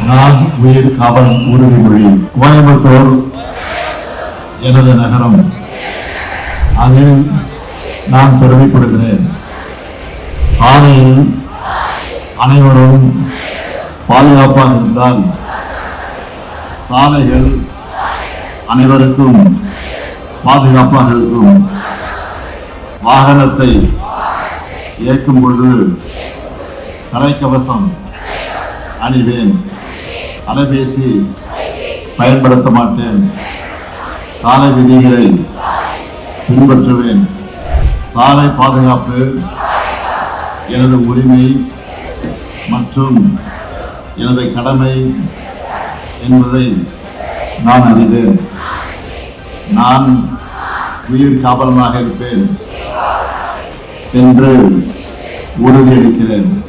நான் உயிர் காவல் உறுதிமொழி. கோயம்புத்தூர் எனது நகரம். அதில் நான் பெருமைப்படுகிறேன். சாலையில் அனைவரும் பாதுகாப்பாக இருந்தால் சாலைகள் அனைவருக்கும் பாதுகாப்பாக இருக்கும். வாகனத்தை இயக்கும் பொழுது தலைக்கவசம் அணிவேன். அலைபேசி பயன்படுத்த மாட்டேன். சாலை விதிகளை பின்பற்றுவேன். சாலை பாதுகாப்பு எனது உரிமை மற்றும் எனது கடமை என்பதை நான் அறிவேன். நான் உயிர் காவலனாக இருப்பேன் என்று உறுதியளிக்கிறேன்.